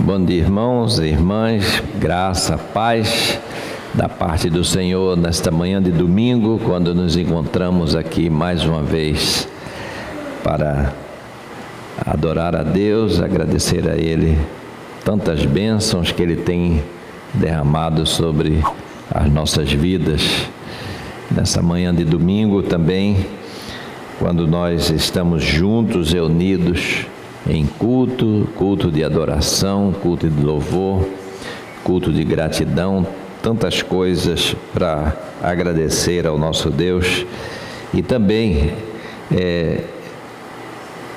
Bom dia, irmãos e irmãs, graça, paz da parte do Senhor nesta manhã de domingo, quando nos encontramos aqui mais uma vez para adorar a Deus, agradecer a Ele tantas bênçãos que Ele tem derramado sobre as nossas vidas. Nessa manhã de domingo também, quando nós estamos juntos, reunidos em culto de adoração, culto de louvor, culto de gratidão, tantas coisas para agradecer ao nosso Deus e também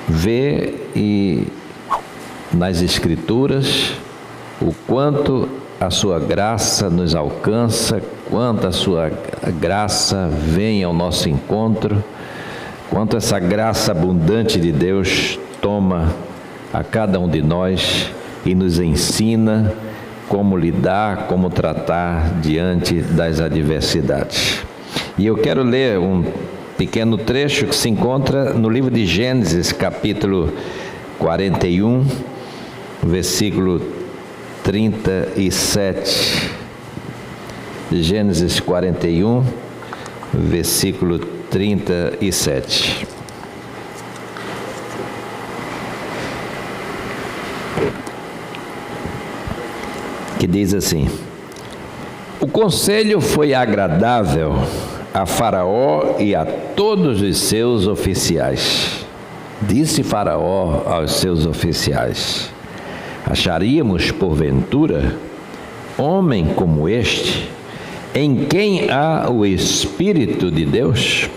ver nas Escrituras o quanto a sua graça nos alcança, quanto a sua graça vem ao nosso encontro, quanto essa graça abundante de Deus toma a cada um de nós e nos ensina como lidar, como tratar diante das adversidades. E eu quero ler um pequeno trecho que se encontra no livro de Gênesis, capítulo 41, versículo 37. Gênesis 41, versículo 37. Que diz assim: o conselho foi agradável a Faraó e a todos os seus oficiais. Disse Faraó aos seus oficiais: acharíamos porventura homem como este, em quem há o Espírito de Deus?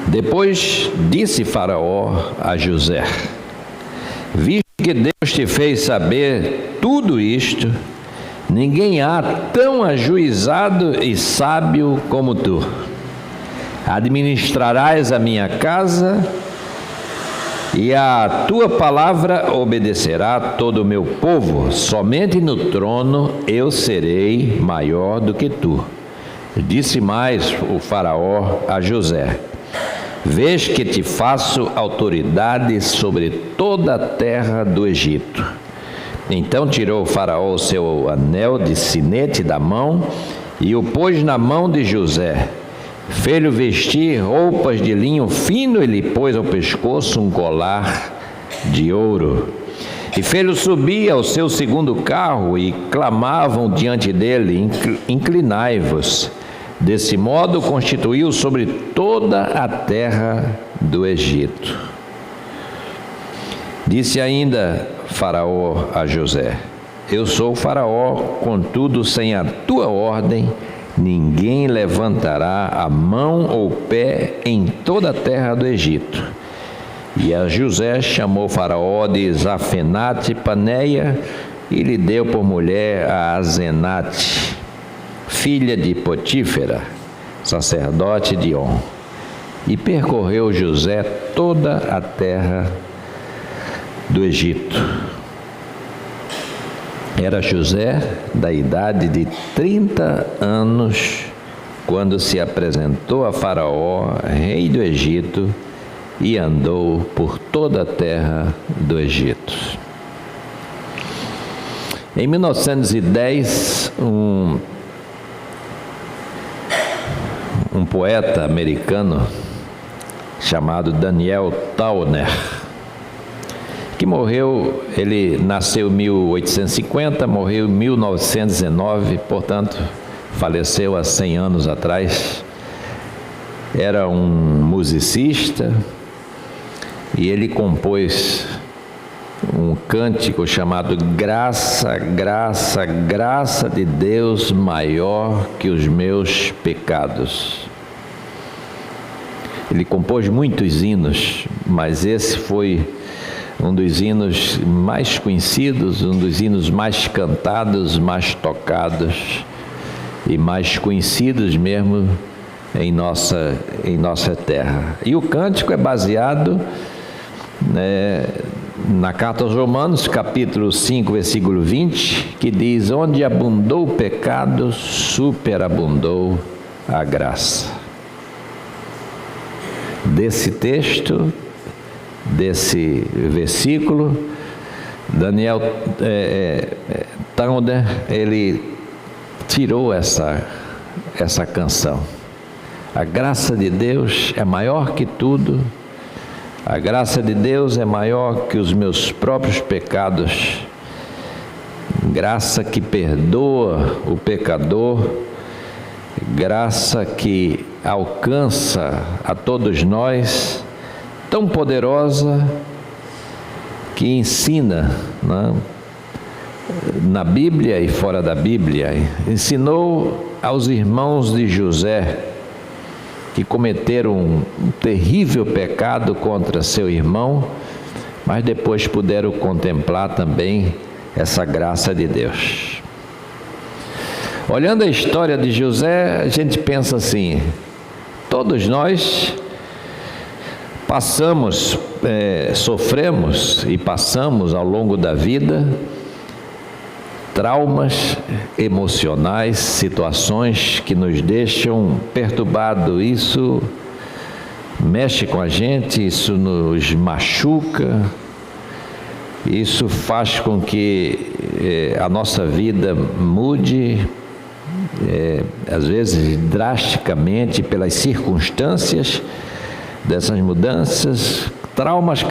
Depois disse Faraó a José: visto que Deus te fez saber tudo isto, ninguém há tão ajuizado e sábio como tu. Administrarás a minha casa e a tua palavra obedecerá todo o meu povo. Somente no trono eu serei maior do que tu. Disse mais o Faraó a José: vês que te faço autoridade sobre toda a terra do Egito. Então tirou o Faraó o seu anel de sinete da mão e o pôs na mão de José. Fez-lhe vestir roupas de linho fino e lhe pôs ao pescoço um colar de ouro. E fez-lhe subir ao seu segundo carro e clamavam diante dele: inclinai-vos. Desse modo constituiu sobre toda a terra do Egito. Disse ainda Faraó a José: eu sou Faraó, contudo sem a tua ordem ninguém levantará a mão ou pé em toda a terra do Egito. E a José chamou Faraó de Zafenate Paneia e lhe deu por mulher a Azenate, filha de Potífera, sacerdote de On. E percorreu José toda a terra do Egito. Era José da idade de 30 anos, quando se apresentou a Faraó, rei do Egito, e andou por toda a terra do Egito. Em 1910, um poeta americano chamado Daniel Towner, que morreu, ele nasceu em 1850, morreu em 1919, portanto, faleceu há 100 anos atrás. Era um musicista e ele compôs um cântico chamado Graça, Graça, Graça de Deus maior que os meus pecados. Ele compôs muitos hinos, mas esse foi um dos hinos mais conhecidos, um dos hinos mais cantados, mais tocados e mais conhecidos mesmo em nossa terra. E o cântico é baseado na carta aos Romanos, capítulo 5, versículo 20, que diz: onde abundou o pecado, superabundou a graça. Desse texto, desse versículo, Daniel Towner, ele tirou essa canção. A graça de Deus é maior que tudo. A graça de Deus é maior que os meus próprios pecados. Graça que perdoa o pecador. Graça que alcança a todos nós, tão poderosa, que ensina, né, na Bíblia e fora da Bíblia. Ensinou aos irmãos de José, que cometeram um terrível pecado contra seu irmão, mas depois puderam contemplar também essa graça de Deus. Olhando a história de José, a gente pensa assim: todos nós passamos, sofremos e passamos ao longo da vida traumas emocionais, situações que nos deixam perturbados. Isso mexe com a gente, isso nos machuca, isso faz com que a nossa vida mude, às vezes drasticamente, pelas circunstâncias dessas mudanças. Traumas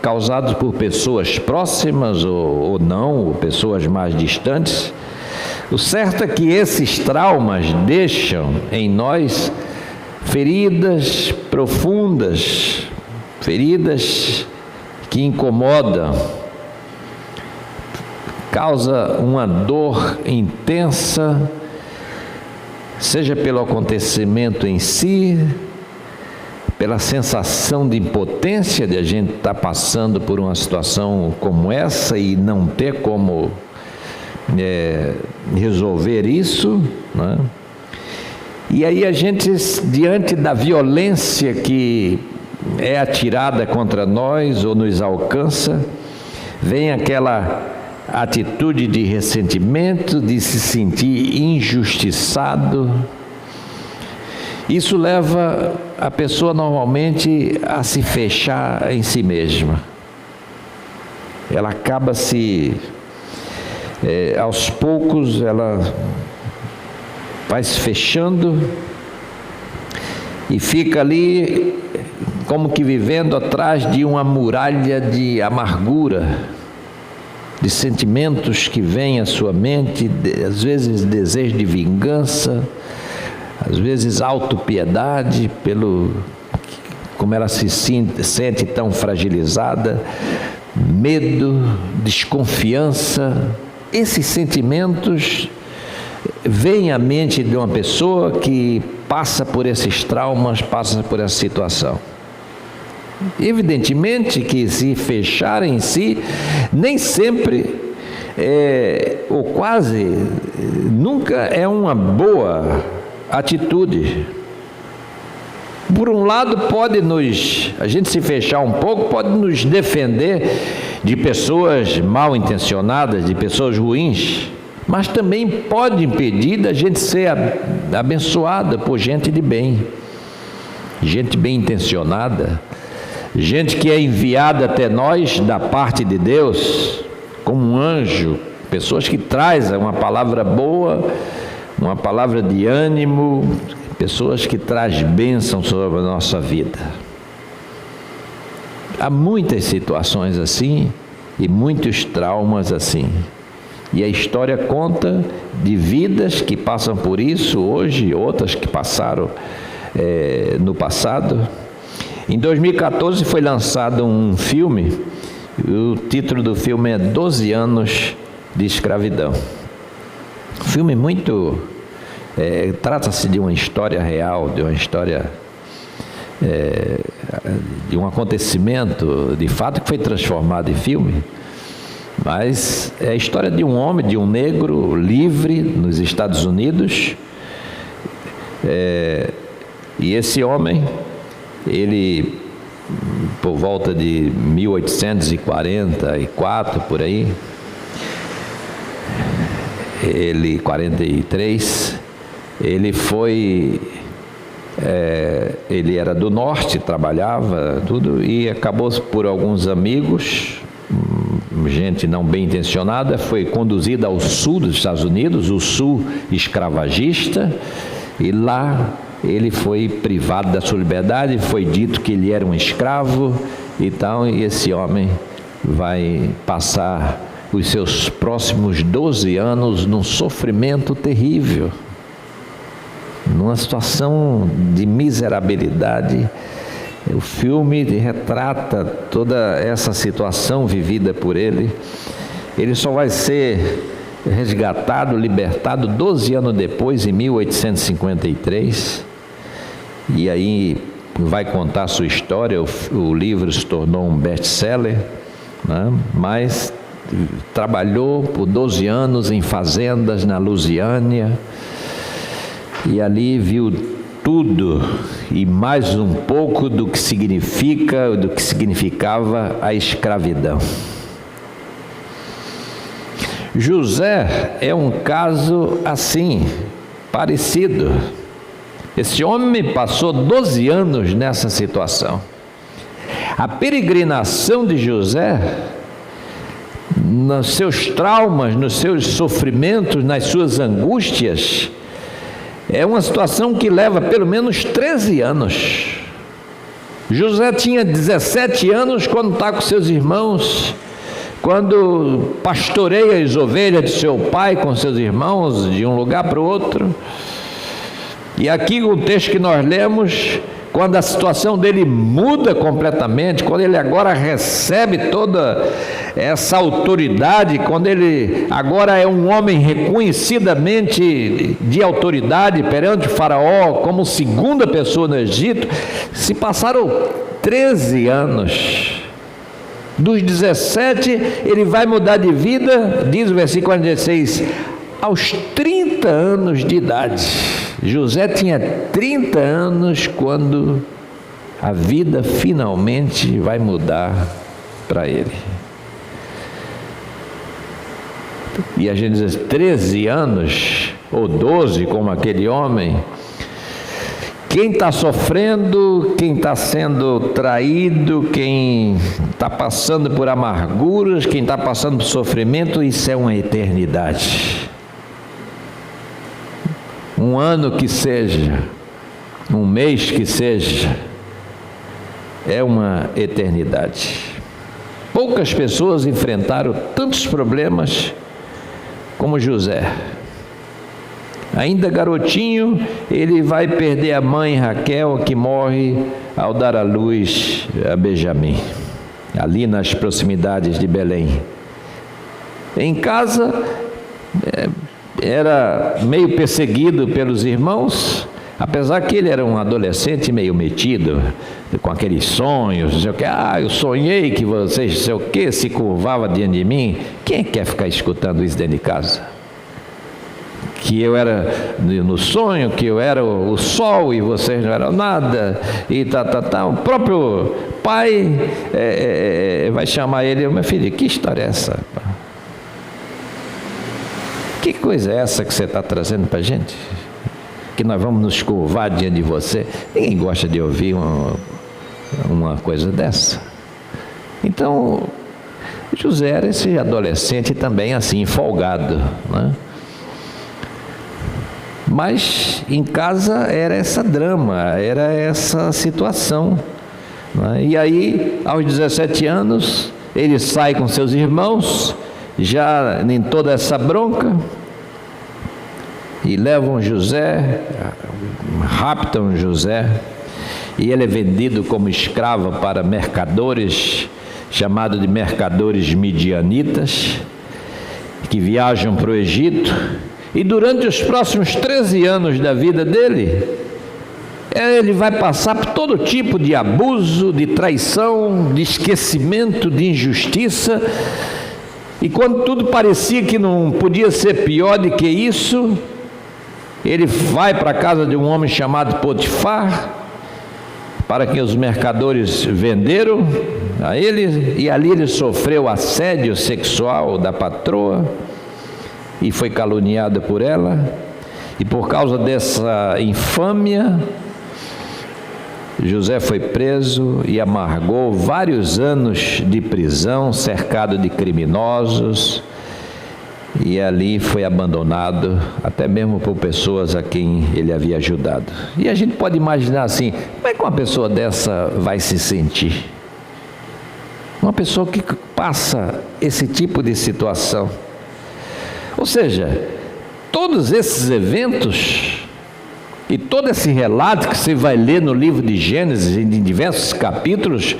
causados por pessoas próximas ou não, ou pessoas mais distantes. O certo é que esses traumas deixam em nós feridas profundas, feridas que incomodam, causa uma dor intensa, seja pelo acontecimento em si, pela sensação de impotência de a gente estar passando por uma situação como essa e não ter como resolver isso, né? E aí a gente, diante da violência que é atirada contra nós ou nos alcança, vem aquela atitude de ressentimento, de se sentir injustiçado. Isso leva a pessoa normalmente a se fechar em si mesma. Ela acaba aos poucos, ela vai se fechando e fica ali como que vivendo atrás de uma muralha de amargura, de sentimentos que vêm à sua mente, às vezes desejo de vingança, às vezes autopiedade, como ela se sente tão fragilizada, medo, desconfiança. Esses sentimentos vêm à mente de uma pessoa que passa por esses traumas, passa por essa situação. Evidentemente que se fechar em si, nem sempre, ou quase nunca é uma boa atitude. Por um lado, a gente se fechar um pouco, pode nos defender de pessoas mal intencionadas, de pessoas ruins, mas também pode impedir da gente ser abençoada por gente de bem, gente bem intencionada, gente que é enviada até nós da parte de Deus, como um anjo, pessoas que trazem uma palavra boa, uma palavra de ânimo, pessoas que trazem bênção sobre a nossa vida. Há muitas situações assim e muitos traumas assim. E a história conta de vidas que passam por isso hoje, outras que passaram no passado. Em 2014 foi lançado um filme, o título do filme é 12 anos de escravidão. Um filme muito... trata-se de uma história real, de uma história, de um acontecimento, de fato, que foi transformado em filme, mas é a história de um homem, de um negro livre nos Estados Unidos, e esse homem, ele, por volta de 1844, por aí, 43, ele foi, ele era do norte, trabalhava, tudo, e acabou por alguns amigos, gente não bem intencionada, foi conduzido ao sul dos Estados Unidos, o sul escravagista, e lá ele foi privado da sua liberdade, foi dito que ele era um escravo e tal, e esse homem vai passar os seus próximos 12 anos num sofrimento terrível, numa situação de miserabilidade. O filme retrata toda essa situação vivida por ele. Ele só vai ser resgatado, libertado 12 anos depois, em 1853, e aí vai contar a sua história. O livro se tornou um best-seller, né? Mas trabalhou por 12 anos em fazendas na Louisiana, e ali viu tudo e mais um pouco do que significava a escravidão. José é um caso assim, parecido. Esse homem passou 12 anos nessa situação. A peregrinação de José, nos seus traumas, nos seus sofrimentos, nas suas angústias, é uma situação que leva pelo menos 13 anos. José tinha 17 anos quando está com seus irmãos, quando pastoreia as ovelhas de seu pai com seus irmãos, de um lugar para o outro. E aqui o texto que nós lemos, quando a situação dele muda completamente, quando ele agora recebe toda essa autoridade, quando ele agora é um homem reconhecidamente de autoridade perante o faraó, como segunda pessoa no Egito, se passaram 13 anos. Dos 17, ele vai mudar de vida, diz o versículo 46, aos 30 anos de idade. José tinha 30 anos quando a vida finalmente vai mudar para ele. E a gente diz 13 anos, ou 12, como aquele homem. Quem está sofrendo, quem está sendo traído, quem está passando por amarguras, quem está passando por sofrimento, isso é uma eternidade. Um ano que seja, um mês que seja, é uma eternidade. Poucas pessoas enfrentaram tantos problemas como José. Ainda garotinho, ele vai perder a mãe Raquel, que morre ao dar à luz a Benjamim, ali nas proximidades de Belém. Em casa, era meio perseguido pelos irmãos, apesar que ele era um adolescente meio metido, com aqueles sonhos, não sei o que, eu sonhei que vocês, não sei o que, se curvava diante de mim. Quem quer ficar escutando isso dentro de casa? Que eu era no sonho, que eu era o sol e vocês não eram nada, e o próprio pai vai chamar ele, meu filho, que história é essa? Que coisa é essa que você está trazendo para a gente? Que nós vamos nos curvar diante de você? Ninguém gosta de ouvir uma coisa dessa. Então, José era esse adolescente também assim, folgado, né? Mas em casa era essa drama, era essa situação, né? E aí, aos 17 anos, ele sai com seus irmãos, já em toda essa bronca, e levam José, raptam José, e ele é vendido como escravo para mercadores, chamado de mercadores midianitas, que viajam para o Egito. E durante os próximos 13 anos da vida dele, ele vai passar por todo tipo de abuso, de traição, de esquecimento, de injustiça. E quando tudo parecia que não podia ser pior do que isso, ele vai para a casa de um homem chamado Potifar, para quem os mercadores venderam a ele, e ali ele sofreu assédio sexual da patroa, e foi caluniado por ela, e por causa dessa infâmia, José foi preso e amargou vários anos de prisão, cercado de criminosos, e ali foi abandonado, até mesmo por pessoas a quem ele havia ajudado. E a gente pode imaginar assim, como é que uma pessoa dessa vai se sentir? Uma pessoa que passa esse tipo de situação. Ou seja, todos esses eventos e todo esse relato que você vai ler no livro de Gênesis, em diversos capítulos,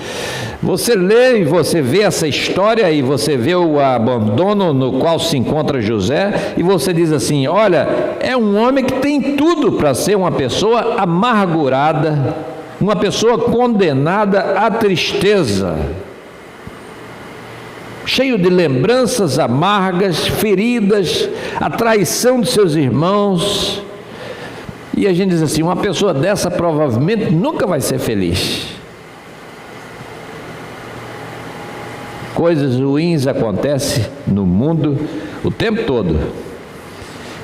você lê e você vê essa história e você vê o abandono no qual se encontra José, e você diz assim, olha, é um homem que tem tudo para ser uma pessoa amargurada, uma pessoa condenada à tristeza, cheio de lembranças amargas, feridas, a traição de seus irmãos. E a gente diz assim, uma pessoa dessa provavelmente nunca vai ser feliz. Coisas ruins acontecem no mundo o tempo todo.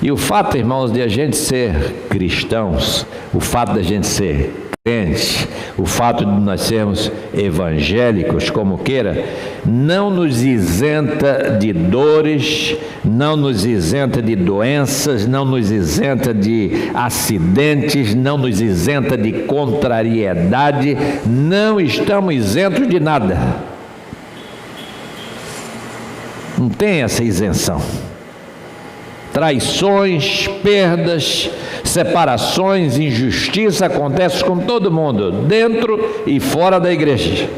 E o fato, irmãos, de a gente ser cristãos, o fato de a gente ser crente, o fato de nós sermos evangélicos, como queira, não nos isenta de dores, não nos isenta de doenças, não nos isenta de acidentes, não nos isenta de contrariedade, não estamos isentos de nada. Não tem essa isenção. Traições, perdas, separações, injustiça acontece com todo mundo, dentro e fora da igreja.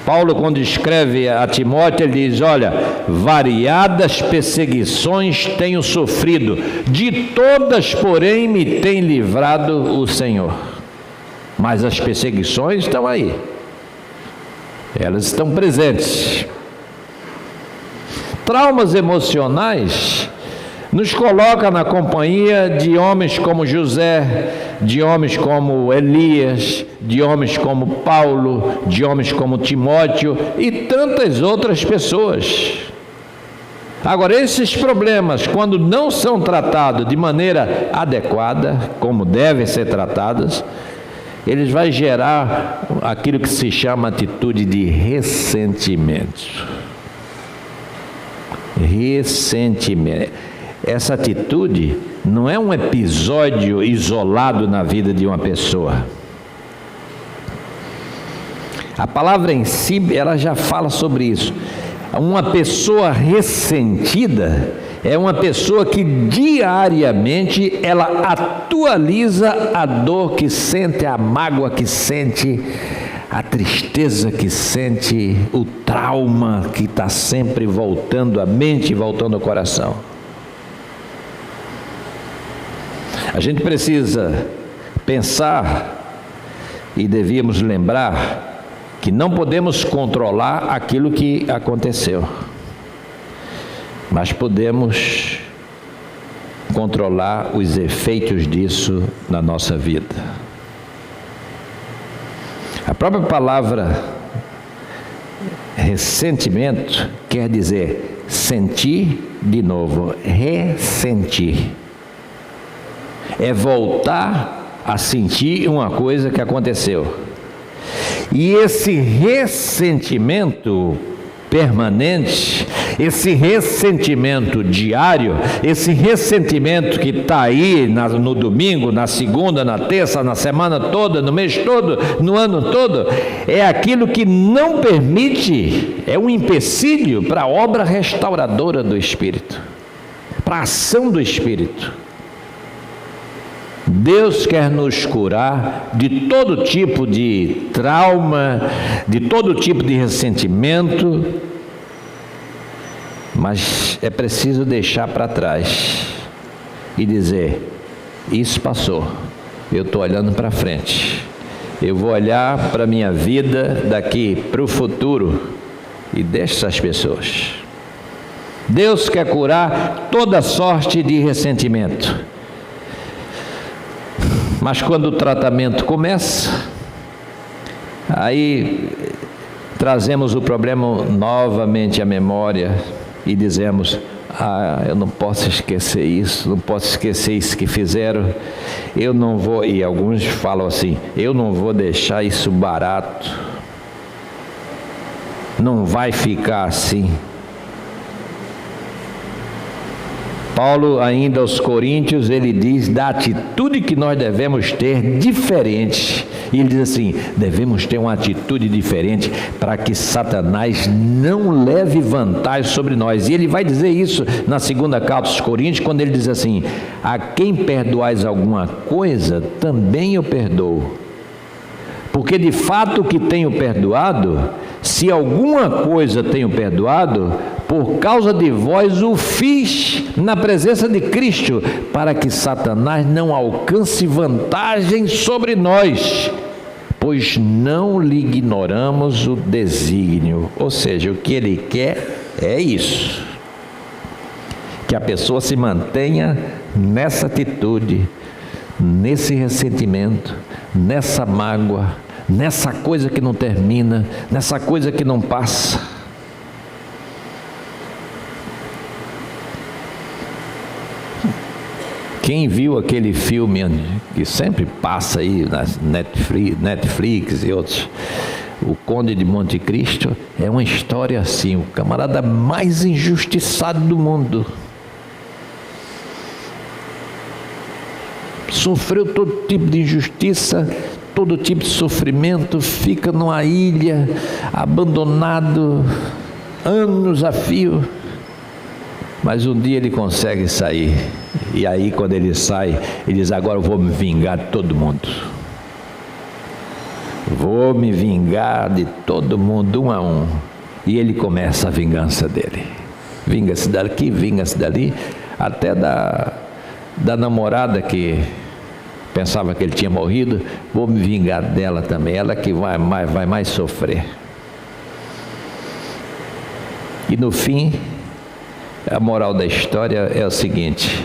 Paulo, quando escreve a Timóteo, ele diz, olha, variadas perseguições tenho sofrido, de todas, porém, me tem livrado o Senhor. Mas as perseguições estão aí, elas estão presentes. Traumas emocionais nos coloca na companhia de homens como José, de homens como Elias, de homens como Paulo, de homens como Timóteo e tantas outras pessoas. Agora, esses problemas, quando não são tratados de maneira adequada, como devem ser tratados, eles vão gerar aquilo que se chama atitude de ressentimento. Ressentimento. Essa atitude não é um episódio isolado na vida de uma pessoa. A palavra em si, ela já fala sobre isso. Uma pessoa ressentida é uma pessoa que diariamente ela atualiza a dor que sente, a mágoa que sente, a tristeza que sente, o trauma que está sempre voltando à mente e voltando ao coração. A gente precisa pensar e devíamos lembrar que não podemos controlar aquilo que aconteceu, mas podemos controlar os efeitos disso na nossa vida. A própria palavra ressentimento quer dizer sentir de novo, ressentir. É voltar a sentir uma coisa que aconteceu. E esse ressentimento permanente, esse ressentimento diário, esse ressentimento que está aí no domingo, na segunda, na terça, na semana toda, no mês todo, no ano todo, é aquilo que não permite, é um empecilho para a obra restauradora do Espírito, para a ação do Espírito. Deus quer nos curar de todo tipo de trauma, de todo tipo de ressentimento, mas é preciso deixar para trás e dizer, isso passou, eu estou olhando para frente, eu vou olhar para a minha vida daqui para o futuro e deixa essas pessoas. Deus quer curar toda sorte de ressentimento. Mas quando o tratamento começa, aí trazemos o problema novamente à memória e dizemos: eu não posso esquecer isso, não posso esquecer isso que fizeram, eu não vou, e alguns falam assim, eu não vou deixar isso barato, não vai ficar assim. Paulo, ainda aos Coríntios, ele diz da atitude que nós devemos ter diferente. E ele diz assim: devemos ter uma atitude diferente para que Satanás não leve vantagem sobre nós. E ele vai dizer isso na segunda carta aos Coríntios, quando ele diz assim: a quem perdoais alguma coisa, também eu perdoo. Porque de fato que tenho perdoado, se alguma coisa tenho perdoado, por causa de vós o fiz na presença de Cristo, para que Satanás não alcance vantagem sobre nós, pois não lhe ignoramos o desígnio. Ou seja, o que ele quer é isso, que a pessoa se mantenha nessa atitude, nesse ressentimento, nessa mágoa, nessa coisa que não termina, nessa coisa que não passa. Quem viu aquele filme que sempre passa aí nas Netflix e outros, O Conde de Monte Cristo, é uma história assim, o camarada mais injustiçado do mundo. Sofreu todo tipo de injustiça, todo tipo de sofrimento, fica numa ilha, abandonado, anos a fio. Mas um dia ele consegue sair, e aí quando ele sai, ele diz: agora eu vou me vingar de todo mundo. Vou me vingar de todo mundo, um a um. E ele começa a vingança dele. Vinga-se daqui, vinga-se dali, até da namorada que pensava que ele tinha morrido. Vou me vingar dela também, ela que vai mais sofrer. E no fim, a moral da história é o seguinte: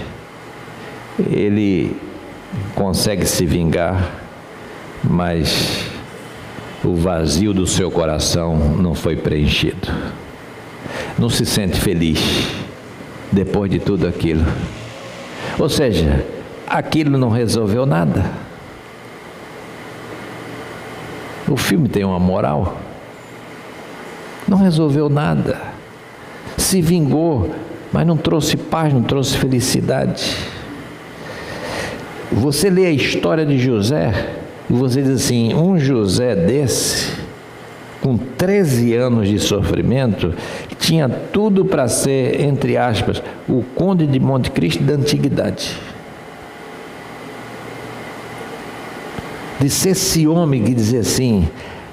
ele consegue se vingar, mas o vazio do seu coração não foi preenchido. Não se sente feliz depois de tudo aquilo. Ou seja, aquilo não resolveu nada. O filme tem uma moral. Não resolveu nada. Se vingou, mas não trouxe paz, não trouxe felicidade. Você lê a história de José e você diz assim: um José desse, com 13 anos de sofrimento, tinha tudo para ser, entre aspas, o Conde de Monte Cristo da antiguidade. De ser esse homem que diz assim,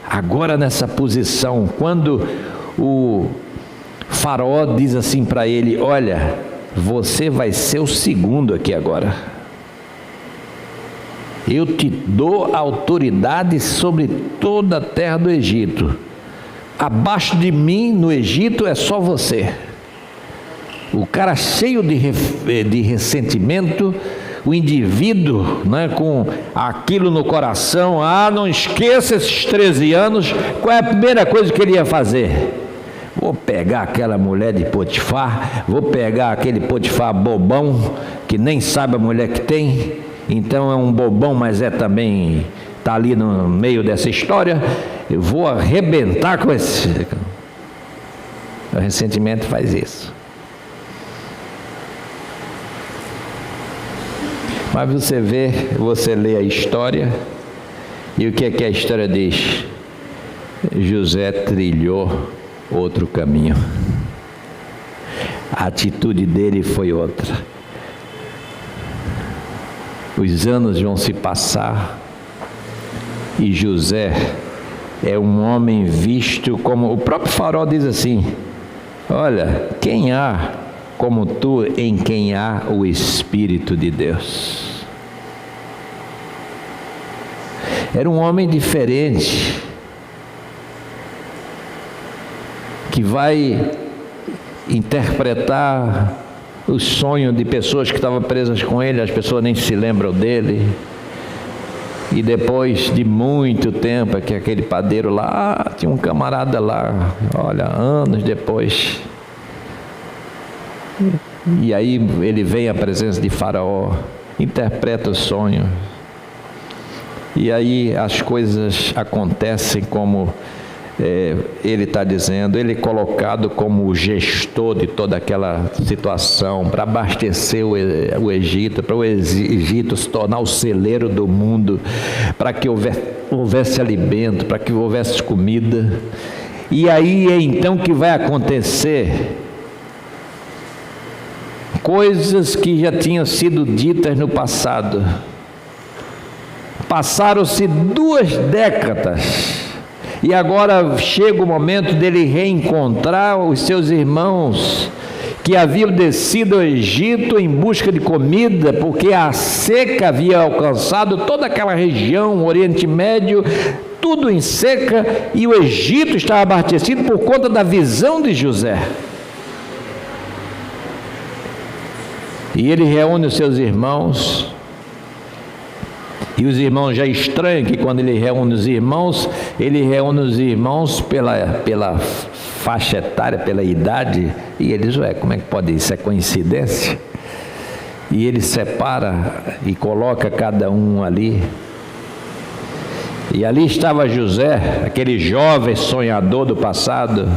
agora nessa posição, quando o Faraó diz assim para ele: olha, você vai ser o segundo aqui agora. Eu te dou autoridade sobre toda a terra do Egito. Abaixo de mim, no Egito, é só você. O cara cheio de ressentimento, o indivíduo, né, com aquilo no coração: não esqueça esses 13 anos, qual é a primeira coisa que ele ia fazer? Vou pegar aquela mulher de Potifar, vou pegar aquele Potifar bobão, que nem sabe a mulher que tem, então é um bobão, mas também está ali no meio dessa história, eu vou arrebentar com esse... O ressentimento faz isso. Mas você lê a história, e o que é que a história diz? José trilhou outro caminho. A atitude dele foi outra. Os anos vão se passar e José é um homem visto como... O próprio Faraó diz assim: olha, quem há como tu em quem há o Espírito de Deus? Era um homem diferente, que vai interpretar os sonhos de pessoas que estavam presas com ele, as pessoas nem se lembram dele, e depois de muito tempo, é que aquele padeiro lá, tinha um camarada lá, olha, anos depois, E aí ele vem à presença de Faraó, interpreta o sonho. E aí as coisas acontecem como ele está dizendo. Ele é colocado como o gestor de toda aquela situação, para abastecer o Egito, para o Egito se tornar o celeiro do mundo, para que houvesse alimento, para que houvesse comida. E aí é então que vai acontecer coisas que já tinham sido ditas no passado. Passaram-se 2 décadas e agora chega o momento dele reencontrar os seus irmãos que haviam descido ao Egito em busca de comida, porque a seca havia alcançado toda aquela região, o Oriente Médio, tudo em seca, e o Egito estava abastecido por conta da visão de José. E ele reúne os seus irmãos, e os irmãos já estranham que quando ele reúne os irmãos pela faixa etária, pela idade, e eles, como é que pode isso? É coincidência? E ele separa e coloca cada um ali. E ali estava José, aquele jovem sonhador do passado,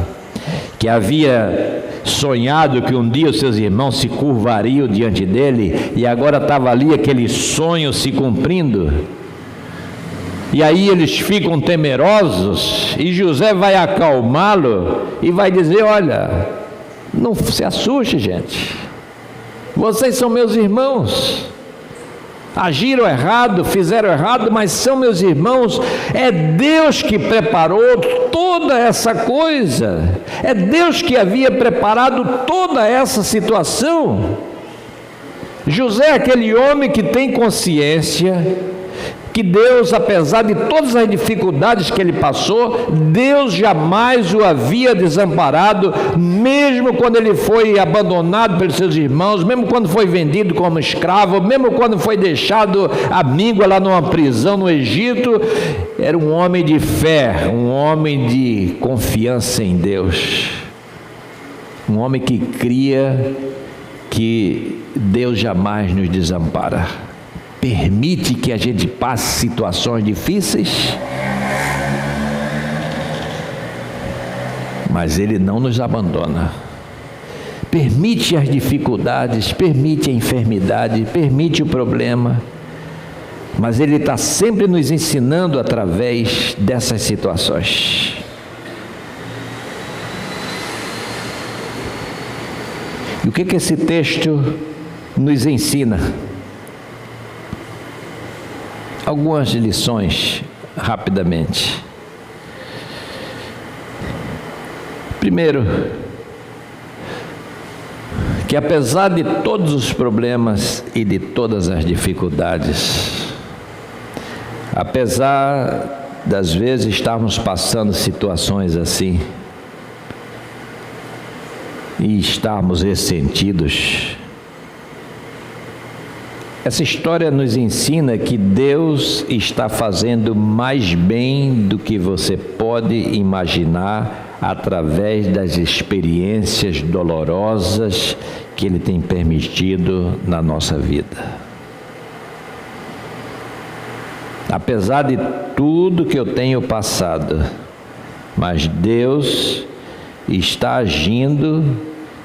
que havia sonhado que um dia os seus irmãos se curvariam diante dele, e agora estava ali aquele sonho se cumprindo. E aí eles ficam temerosos, e José vai acalmá-lo e vai dizer: olha, não se assuste, gente, vocês são meus irmãos, agiram errado, fizeram errado, mas são meus irmãos. É Deus que preparou toda essa coisa, é Deus que havia preparado toda essa situação. José é aquele homem que tem consciência que Deus, apesar de todas as dificuldades que ele passou, Deus jamais o havia desamparado, mesmo quando ele foi abandonado pelos seus irmãos, mesmo quando foi vendido como escravo, mesmo quando foi deixado à míngua lá numa prisão no Egito. Era um homem de fé, um homem de confiança em Deus, um homem que cria que Deus jamais nos desampara. Permite que a gente passe situações difíceis, mas Ele não nos abandona. Permite as dificuldades, permite a enfermidade, permite o problema, mas Ele está sempre nos ensinando através dessas situações. E o que esse texto nos ensina? Algumas lições, rapidamente. Primeiro, que apesar de todos os problemas e de todas as dificuldades, apesar das vezes estarmos passando situações assim, e estarmos ressentidos, essa história nos ensina que Deus está fazendo mais bem do que você pode imaginar através das experiências dolorosas que Ele tem permitido na nossa vida. Apesar de tudo que eu tenho passado, mas Deus está agindo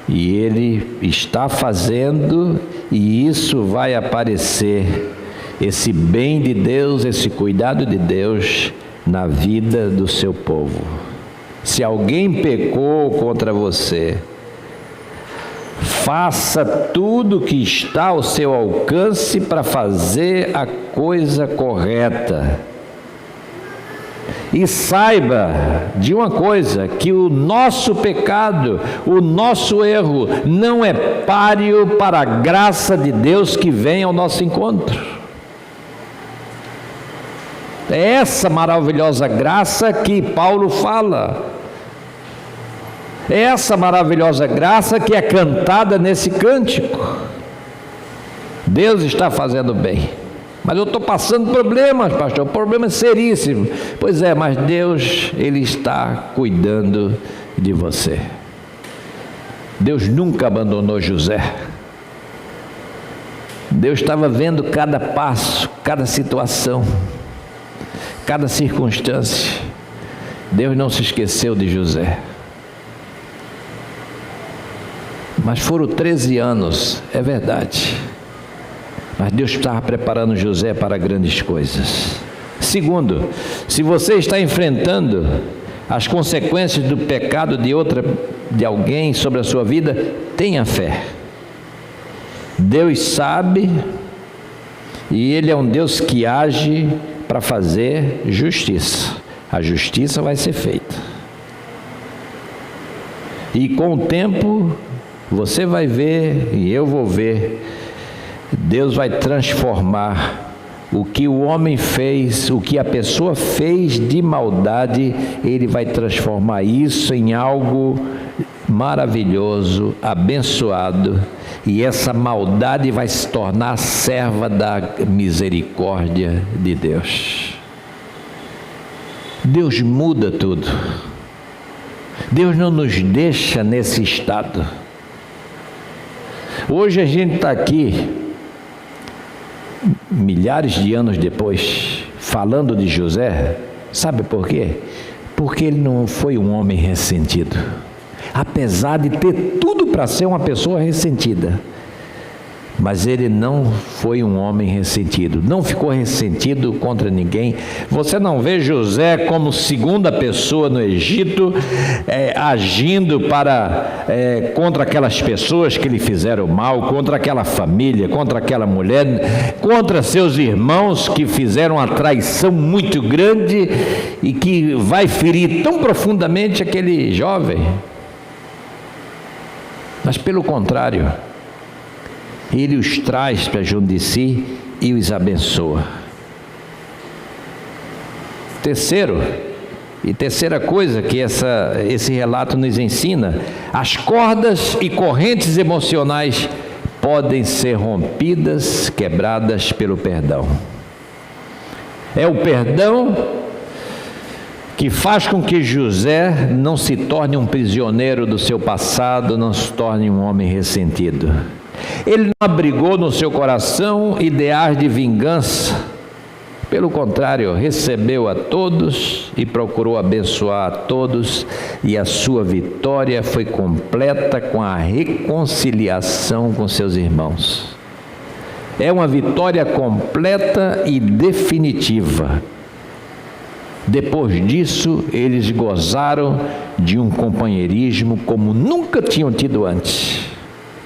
e Ele está fazendo, e isso vai aparecer, esse bem de Deus, esse cuidado de Deus na vida do seu povo. Se alguém pecou contra você, faça tudo que está ao seu alcance para fazer a coisa correta. E saiba de uma coisa, que o nosso pecado, o nosso erro, não é páreo para a graça de Deus que vem ao nosso encontro. É essa maravilhosa graça que Paulo fala. É essa maravilhosa graça que é cantada nesse cântico. Deus está fazendo bem. Mas eu estou passando problemas, pastor, problemas seríssimos. Pois é, mas Deus, Ele está cuidando de você. Deus nunca abandonou José. Deus estava vendo cada passo, cada situação, cada circunstância. Deus não se esqueceu de José. Mas foram 13 anos, é verdade. Mas Deus estava preparando José para grandes coisas. Segundo, se você está enfrentando as consequências do pecado de alguém sobre a sua vida, tenha fé. Deus sabe, e Ele é um Deus que age para fazer justiça. A justiça vai ser feita. E com o tempo, você vai ver, e eu vou ver, Deus vai transformar o que o homem fez, o que a pessoa fez de maldade, Ele vai transformar isso em algo maravilhoso, abençoado, e essa maldade vai se tornar serva da misericórdia de Deus. Deus muda tudo. Deus não nos deixa nesse estado. Hoje a gente está aqui, milhares de anos depois, falando de José. Sabe por quê? Porque ele não foi um homem ressentido, apesar de ter tudo para ser uma pessoa ressentida. Mas ele não foi um homem ressentido, não ficou ressentido contra ninguém. Você não vê José como segunda pessoa no Egito, agindo contra aquelas pessoas que lhe fizeram mal, contra aquela família, contra aquela mulher, contra seus irmãos que fizeram uma traição muito grande e que vai ferir tão profundamente aquele jovem. Mas pelo contrário, Ele os traz para junto de si e os abençoa. Terceira coisa que esse relato nos ensina: as cordas e correntes emocionais podem ser rompidas, quebradas pelo perdão. É o perdão que faz com que José não se torne um prisioneiro do seu passado, não se torne um homem ressentido. Ele não abrigou no seu coração ideais de vingança. Pelo contrário, recebeu a todos e procurou abençoar a todos, e a sua vitória foi completa com a reconciliação com seus irmãos. É uma vitória completa e definitiva. Depois disso, eles gozaram de um companheirismo como nunca tinham tido antes.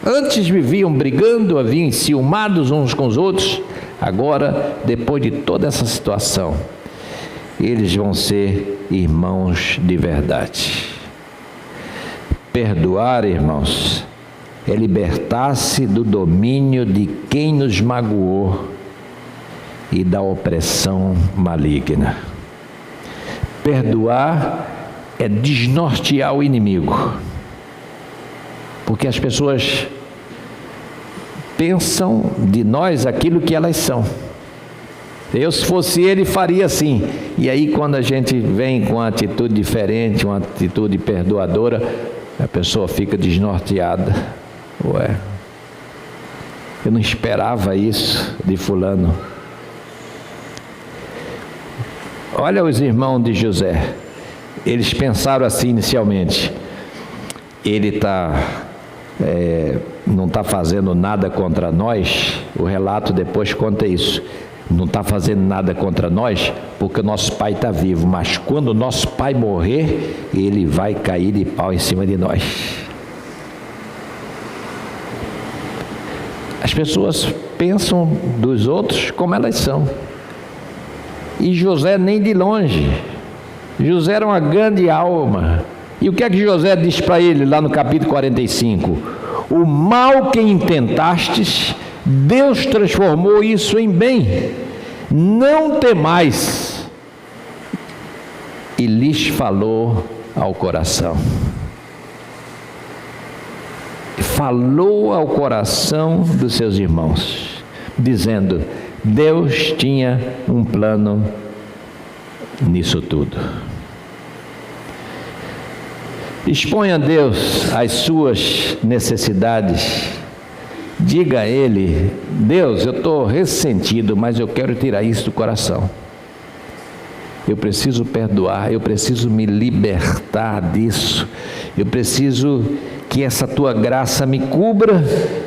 Antes viviam brigando, haviam enciumados uns com os outros. Agora, depois de toda essa situação, eles vão ser irmãos de verdade. Perdoar, irmãos, é libertar-se do domínio de quem nos magoou e da opressão maligna. Perdoar é desnortear o inimigo, porque as pessoas pensam de nós aquilo que elas são. Eu, se fosse ele, faria assim. E aí, quando a gente vem com uma atitude diferente, uma atitude perdoadora, a pessoa fica desnorteada. Ué, eu não esperava isso de fulano. Olha os irmãos de José. Eles pensaram assim inicialmente: ele não está fazendo nada contra nós. O relato depois conta isso. Não está fazendo nada contra nós porque o nosso pai está vivo, mas quando o nosso pai morrer, ele vai cair de pau em cima de nós. As pessoas pensam dos outros como elas são. E José nem de longe. José era uma grande alma. E o que é que José diz para ele lá no capítulo 45? O mal que intentastes, Deus transformou isso em bem. Não temais. E lhes falou ao coração. Falou ao coração dos seus irmãos, dizendo: Deus tinha um plano nisso tudo. Exponha a Deus as suas necessidades. Diga a Ele: Deus, eu estou ressentido, mas eu quero tirar isso do coração. Eu preciso perdoar, eu preciso me libertar disso. Eu preciso que essa tua graça me cubra.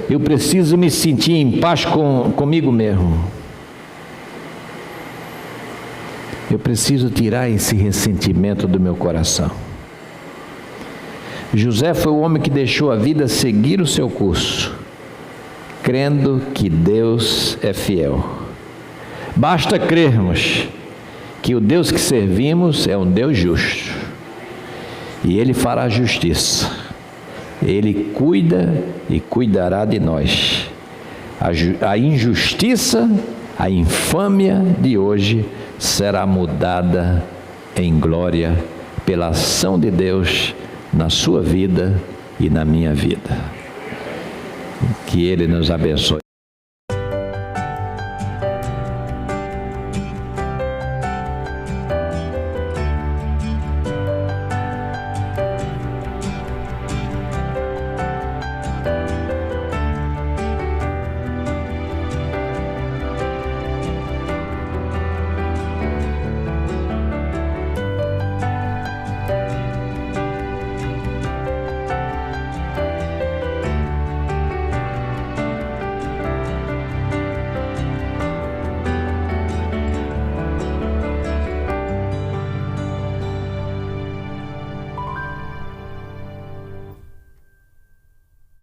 Eu preciso me sentir em paz comigo mesmo. Eu preciso tirar esse ressentimento do meu coração. José foi o homem que deixou a vida seguir o seu curso, crendo que Deus é fiel. Basta crermos que o Deus que servimos é um Deus justo, e Ele fará justiça. Ele cuida e cuidará de nós. A injustiça, a infâmia de hoje será mudada em glória pela ação de Deus na sua vida e na minha vida. Que Ele nos abençoe.